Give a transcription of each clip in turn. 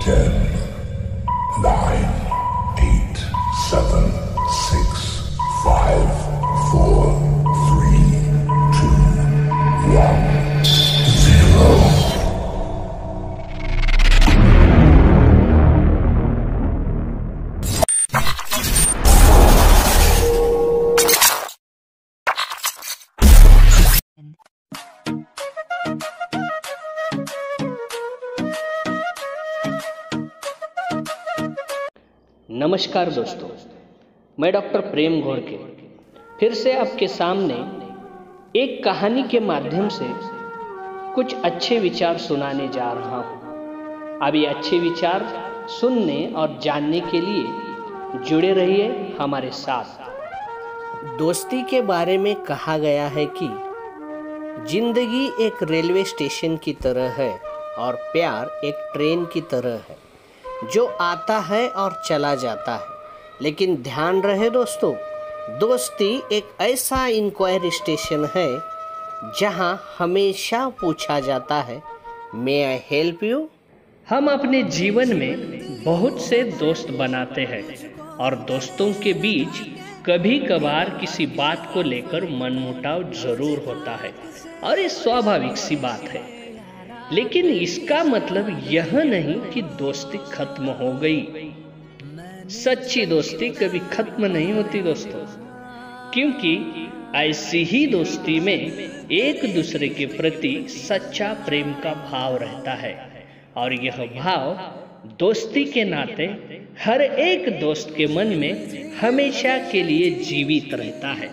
10, 9, 8, 7, 6, 5, 4, 3, 2, 1, 0. नमस्कार दोस्तों, मैं डॉक्टर प्रेम घोड़के फिर से आपके सामने एक कहानी के माध्यम से कुछ अच्छे विचार सुनाने जा रहा हूँ। अब ये अच्छे विचार सुनने और जानने के लिए जुड़े रहिए हमारे साथ। दोस्ती के बारे में कहा गया है कि जिंदगी एक रेलवे स्टेशन की तरह है और प्यार एक ट्रेन की तरह है जो आता है और चला जाता है। लेकिन ध्यान रहे दोस्तों, दोस्ती एक ऐसा इंक्वायरी स्टेशन है जहां हमेशा पूछा जाता है, मे आई हेल्प यू। हम अपने जीवन में बहुत से दोस्त बनाते हैं और दोस्तों के बीच कभी कभार किसी बात को लेकर मनमुटाव जरूर होता है और ये स्वाभाविक सी बात है। लेकिन इसका मतलब यह नहीं कि दोस्ती खत्म हो गई। सच्ची दोस्ती कभी खत्म नहीं होती दोस्तों, क्योंकि ऐसी ही दोस्ती में एक दूसरे के प्रति सच्चा प्रेम का भाव रहता है और यह भाव दोस्ती के नाते हर एक दोस्त के मन में हमेशा के लिए जीवित रहता है।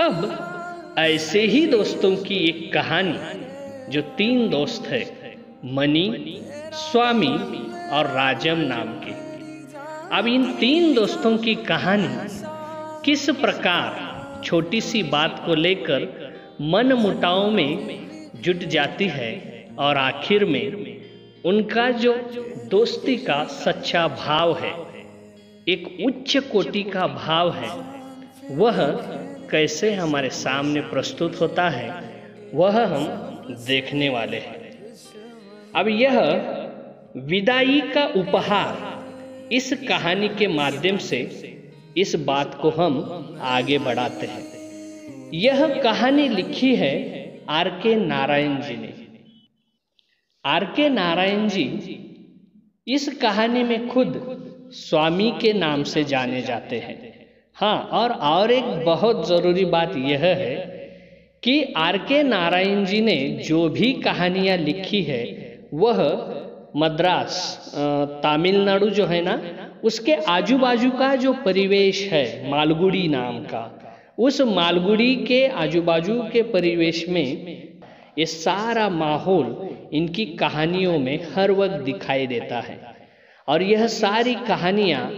अब ऐसे ही दोस्तों की एक कहानी जो 3 दोस्त है, मनी, स्वामी और राजम नाम के। अब इन 3 दोस्तों की कहानी किस प्रकार छोटी सी बात को लेकर मन मुटाव में जुट जाती है और आखिर में उनका जो दोस्ती का सच्चा भाव है, एक उच्च कोटि का भाव है, वह कैसे हमारे सामने प्रस्तुत होता है, वह हम देखने वाले हैं। अब यह विदाई का उपहार इस कहानी के माध्यम से इस बात को हम आगे बढ़ाते हैं। यह कहानी लिखी है आर.के. नारायण जी ने। आर.के. नारायण जी इस कहानी में खुद स्वामी के नाम से जाने जाते हैं। हाँ, और एक बहुत जरूरी बात यह है कि आर.के. नारायण जी ने जो भी कहानियाँ लिखी है वह मद्रास तमिलनाडु जो है ना, उसके आजू बाजू का जो परिवेश है मालगुडी नाम का, उस मालगुडी के आजू बाजू के परिवेश में ये सारा माहौल इनकी कहानियों में हर वक्त दिखाई देता है। और यह सारी कहानियाँ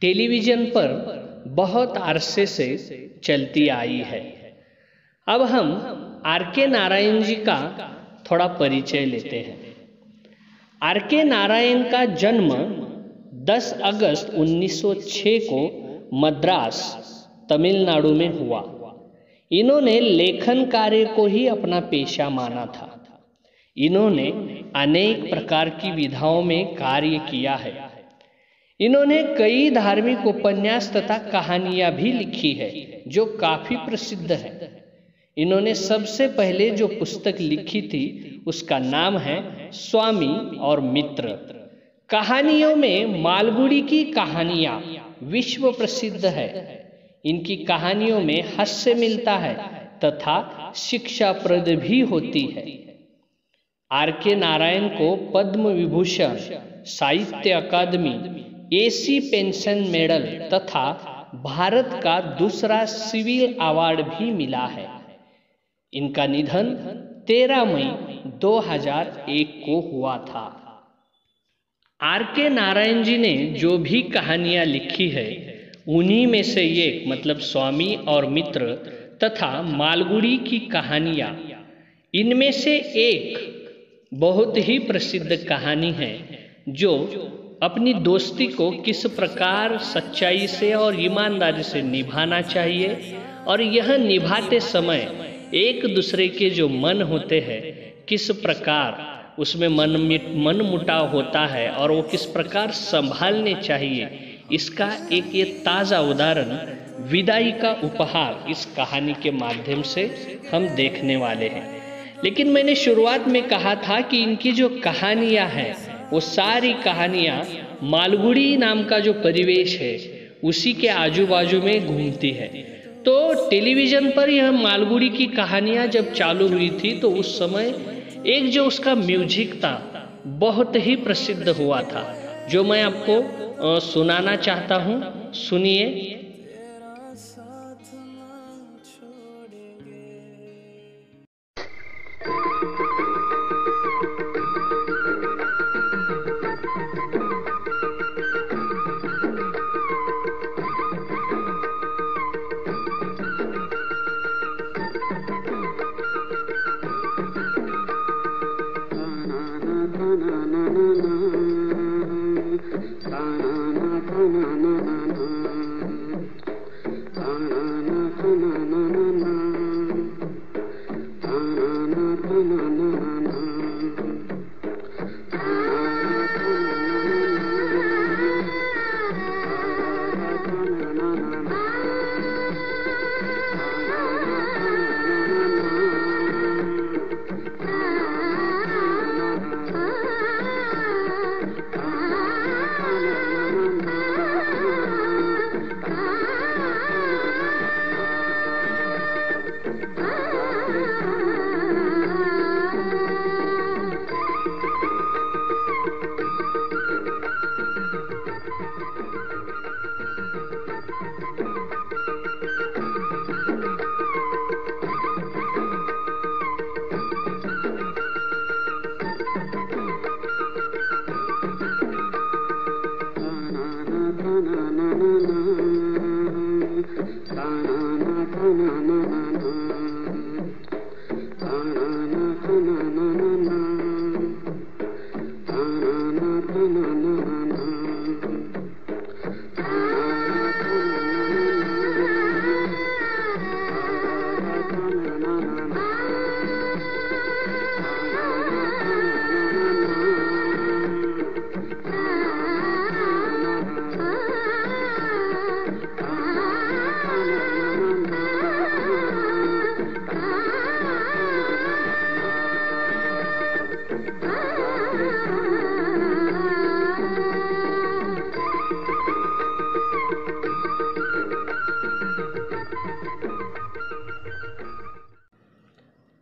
टेलीविज़न पर बहुत अरसे से चलती आई है। अब हम आर.के. नारायण जी का थोड़ा परिचय लेते हैं। आर.के. नारायण का जन्म 10 अगस्त 1906 को मद्रास तमिलनाडु में हुआ। इन्होंने लेखन कार्य को ही अपना पेशा माना था। इन्होंने अनेक प्रकार की विधाओं में कार्य किया है। इन्होंने कई धार्मिक उपन्यास तथा कहानियां भी लिखी है जो काफी प्रसिद्ध है। इन्होंने सबसे पहले जो पुस्तक लिखी थी उसका नाम है स्वामी और मित्र। कहानियों में मालगुडी की कहानियां विश्व प्रसिद्ध है। इनकी कहानियों में हास्य मिलता है तथा शिक्षाप्रद भी होती है। आर.के. नारायण को पद्म विभूषण, साहित्य अकादमी, AC पेंशन मेडल तथा भारत का दूसरा सिविल अवार्ड भी मिला है। इनका निधन 13 मई 2001 को हुआ था। आर.के. नारायण जी ने जो भी कहानियां लिखी है उन्हीं में से एक मतलब स्वामी और मित्र तथा मालगुडी की कहानियां, इनमें से एक बहुत ही प्रसिद्ध कहानी है जो अपनी दोस्ती को किस प्रकार सच्चाई से और ईमानदारी से निभाना चाहिए और यह निभाते समय एक दूसरे के जो मन होते हैं किस प्रकार उसमें मन मुटाव होता है और वो किस प्रकार संभालने चाहिए, इसका एक ये ताज़ा उदाहरण विदाई का उपहार इस कहानी के माध्यम से हम देखने वाले हैं। लेकिन मैंने शुरुआत में कहा था कि इनकी जो कहानियाँ हैं वो सारी कहानियाँ मालगुड़ी नाम का जो परिवेश है उसी के आजू बाजू में घूमती है। तो टेलीविज़न पर यह मालगुड़ी की कहानियाँ जब चालू हुई थी तो उस समय एक जो उसका म्यूजिक था बहुत ही प्रसिद्ध हुआ था, जो मैं आपको सुनाना चाहता हूँ। सुनिए।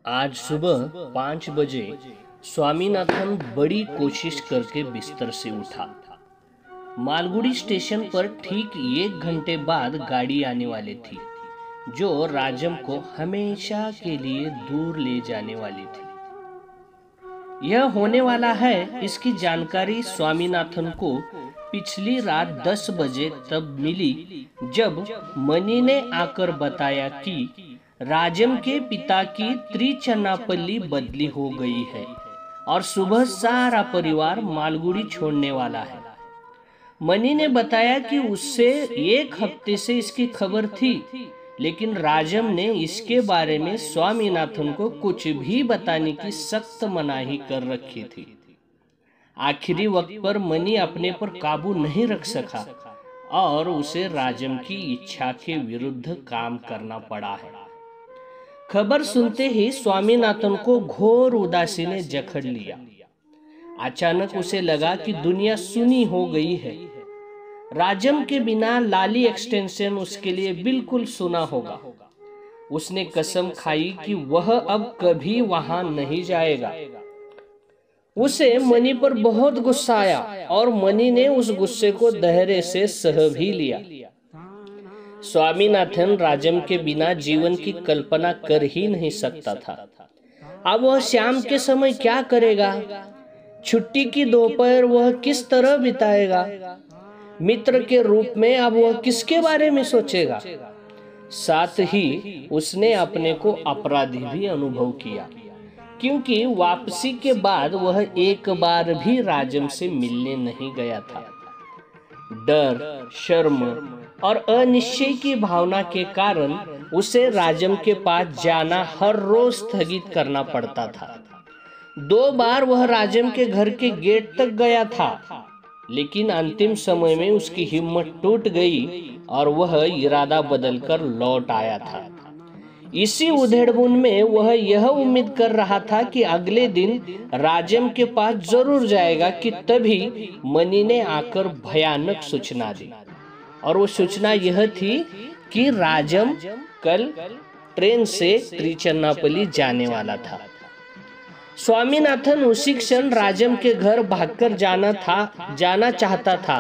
आज सुबह 5 बजे स्वामीनाथन बड़ी कोशिश करके बिस्तर से उठा। मालगुड़ी स्टेशन पर ठीक 1 घंटे बाद गाड़ी आने वाली थी जो राजम को हमेशा के लिए दूर ले जाने वाली थी। यह होने वाला है इसकी जानकारी स्वामीनाथन को पिछली रात 10 बजे तब मिली जब मनी ने आकर बताया कि राजम के पिता की त्रिचन्नापल्ली बदली हो गई है और सुबह सारा परिवार मालगुड़ी छोड़ने वाला है। मनी ने बताया कि उससे 1 हफ्ते से इसकी खबर थी, लेकिन राजम ने इसके बारे में स्वामीनाथन को कुछ भी बताने की सख्त मनाही कर रखी थी। आखिरी वक्त पर मनी अपने पर काबू नहीं रख सका और उसे राजम की इच्छा के विरुद्ध काम करना पड़ा है। खबर सुनते ही स्वामीनाथन को घोर उदासी ने जकड़ लिया। अचानक उसे लगा कि दुनिया सुनी हो गई है। राजम के बिना लाली एक्सटेंशन उसके लिए बिल्कुल सुना होगा। उसने कसम खाई कि वह अब कभी वहां नहीं जाएगा। उसे मनी पर बहुत गुस्सा आया और मनी ने उस गुस्से को धैर्य से सह भी लिया। स्वामीनाथन राजम के बिना जीवन की कल्पना कर ही नहीं सकता था। अब वह शाम के समय क्या करेगा? छुट्टी की दोपहर वह किस तरह बिताएगा? मित्र के रूप में अब वह किसके बारे में सोचेगा? साथ ही उसने अपने को अपराधी भी अनुभव किया, क्योंकि वापसी के बाद वह एक बार भी राजम से मिलने नहीं गया था। डर, शर्म और अनिश्चय की भावना के कारण उसे राजम के पास जाना हर रोज स्थगित करना पड़ता था। 2 बार वह राजम के घर के गेट तक गया था, लेकिन अंतिम समय में उसकी हिम्मत टूट गई और वह इरादा बदलकर लौट आया था। इसी उधेड़बुन में वह यह उम्मीद कर रहा था कि अगले दिन राजम के पास जरूर जाएगा कि तभी मनी ने आकर भयानक सूचना दी। और वो सूचना यह थी कि राजम कल ट्रेन से त्रिचन्नापल्ली जाने वाला था। स्वामीनाथन उसी क्षण राजम के घर भागकर जाना चाहता था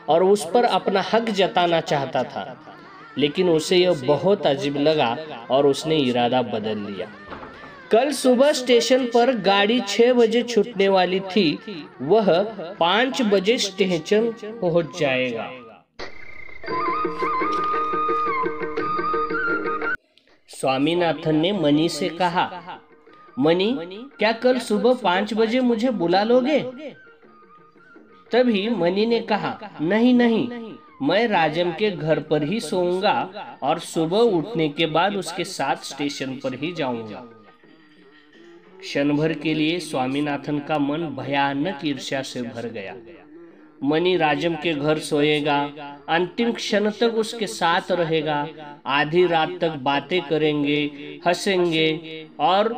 और उस पर अपना हक जताना चाहता था, लेकिन उसे यह बहुत अजीब लगा और उसने इरादा बदल लिया। कल सुबह स्टेशन पर गाड़ी 6 बजे छूटने वाली थी, वह 5 बजे स्टेशन पहुंच जाएगा। स्वामीनाथन ने मनी से कहा, मनी, क्या कल सुबह 5 बजे मुझे बुला लोगे? तभी मनी ने कहा, नहीं नहीं, मैं राजम के घर पर ही सोऊंगा और सुबह उठने के बाद उसके साथ स्टेशन पर ही जाऊंगा। क्षण भर के लिए स्वामीनाथन का मन भयानक ईर्ष्या से भर गया। मनी राजम के घर सोएगा, अंतिम क्षण तक उसके साथ रहेगा, आधी रात तक बातें करेंगे, हंसेंगे और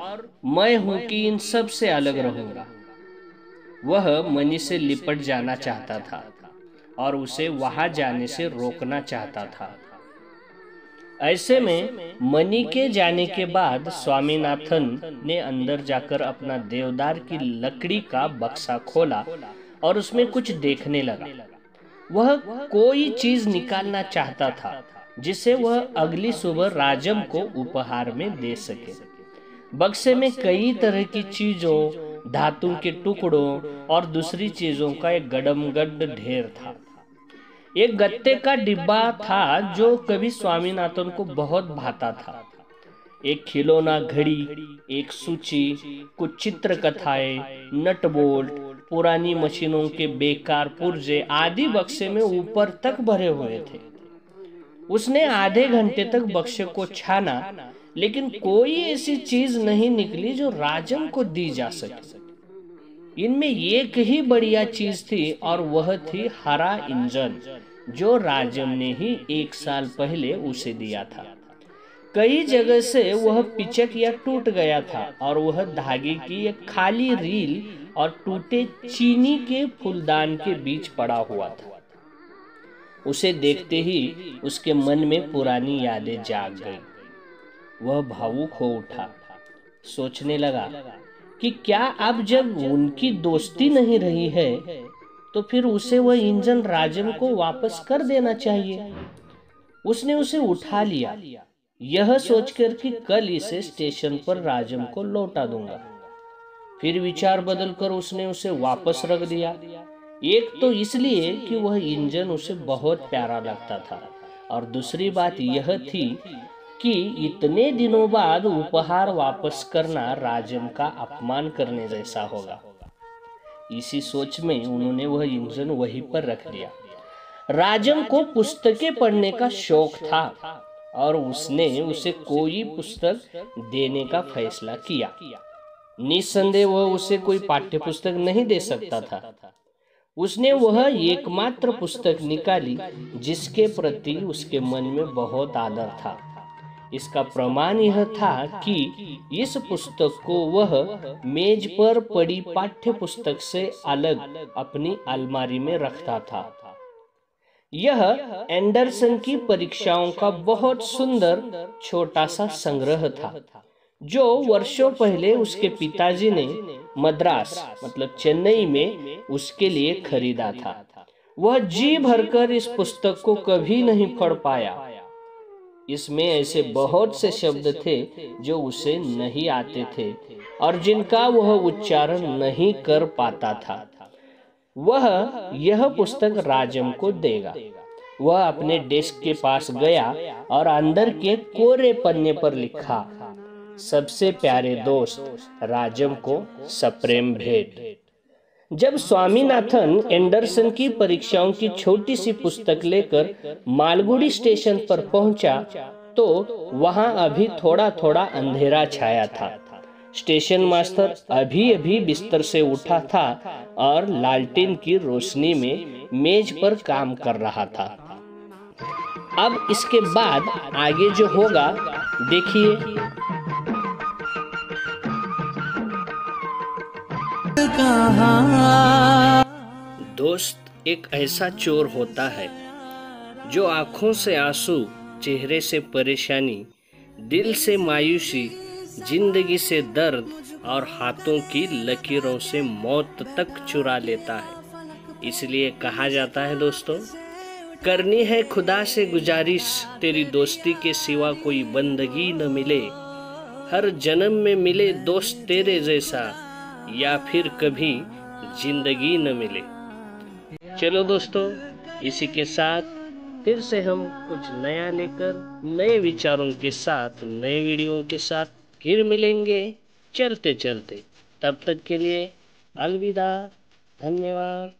मैं हूं कि इन सब से अलग रहूंगा। वह मनी से लिपट जाना चाहता था और उसे वहां जाने से रोकना चाहता था। ऐसे में मनी के जाने के बाद स्वामीनाथन ने अंदर जाकर अपना देवदार की लकड़ी का बक्सा खोला और उसमें कुछ देखने लगा। वह कोई चीज निकालना चाहता था जिसे वह अगली सुबह राजम को उपहार में दे सके। बक्से में कई तरह की चीजों, धातु के टुकड़ों और दूसरी चीजों का एक गडमगड ढेर था। एक गत्ते का डिब्बा था जो कभी स्वामीनाथन को बहुत भाता था। एक खिलौना घड़ी, एक सूची, कुछ चित्र कथाएं, नट बोल्ट, पुरानी मशीनों के बेकार पुर्जे आदि बक्से में ऊपर तक भरे हुए थे। उसने आधे घंटे तक बक्से को छाना, लेकिन कोई ऐसी चीज नहीं निकली जो राजम को दी जा सके। इनमें एक ही बढ़िया चीज थी और वह थी हरा इंजन, जो राजम ने ही 1 साल पहले उसे दिया था। कई जगह से वह पिचक या टूट गया था और वह धागे की एक खाली रील और टूटे चीनी के फूलदान के बीच पड़ा हुआ था। उसे देखते ही उसके मन में पुरानी यादें जाग गई। वह भावुक हो उठा, सोचने लगा कि क्या अब जब उनकी दोस्ती नहीं रही है तो फिर उसे वह इंजन राजम को वापस कर देना चाहिए। उसने उसे उठा लिया, यह सोचकर कि कल इसे स्टेशन पर राजम को लौटा दूंगा। फिर विचार बदलकर उसने उसे वापस रख दिया। एक तो इसलिए कि वह इंजन उसे बहुत प्यारा लगता था और दूसरी बात यह थी कि इतने दिनों बाद उपहार वापस करना राजम का अपमान करने जैसा होगा। इसी सोच में उन्होंने वह इंजन वहीं पर रख दिया। राजम को पुस्तकें पढ़ने का शौक था और उसने उसे कोई पुस्तक देने का फैसला किया। निस्संदेह वह उसे कोई पाठ्य पुस्तक नहीं दे सकता था। उसने वह एकमात्र पुस्तक निकाली जिसके प्रति उसके मन में बहुत आदर था। इसका प्रमाण यह था कि इस पुस्तक को वह मेज पर पड़ी पाठ्य पुस्तक से अलग अपनी अलमारी में रखता था। यह एंडरसन की परीक्षाओं का बहुत सुंदर छोटा सा संग्रह था, जो वर्षों पहले उसके पिताजी ने मद्रास मतलब चेन्नई में उसके लिए खरीदा था। वह जी भरकर इस पुस्तक को कभी नहीं पढ़ पाया। इसमें ऐसे बहुत से शब्द थे जो उसे नहीं आते थे और जिनका वह उच्चारण नहीं कर पाता था। वह यह पुस्तक राजम को देगा। वह अपने डेस्क के पास गया और अंदर के कोरे पन्ने पर लिखा, सबसे प्यारे दोस्त राजम को सप्रेम भेंट। जब स्वामीनाथन एंडरसन की परीक्षाओं की छोटी सी पुस्तक लेकर मालगुडी स्टेशन पर पहुंचा तो वहां अभी थोड़ा थोड़ा अंधेरा छाया था। स्टेशन मास्टर अभी अभी बिस्तर से उठा था और लालटेन की रोशनी में मेज पर काम कर रहा था। अब इसके बाद आगे जो होगा देखिए। दोस्त, एक ऐसा चोर होता है जो आंखों से आंसू, चेहरे से परेशानी, दिल से मायूसी, जिंदगी से दर्द और हाथों की लकीरों से मौत तक चुरा लेता है। इसलिए कहा जाता है दोस्तों, करनी है खुदा से गुजारिश, तेरी दोस्ती के सिवा कोई बंदगी न मिले। हर जन्म में मिले दोस्त तेरे जैसा, या फिर कभी जिंदगी न मिले। चलो दोस्तों, इसी के साथ फिर से हम कुछ नया लेकर नए विचारों के साथ, नए वीडियो के साथ फिर मिलेंगे चलते चलते। तब तक के लिए अलविदा, धन्यवाद।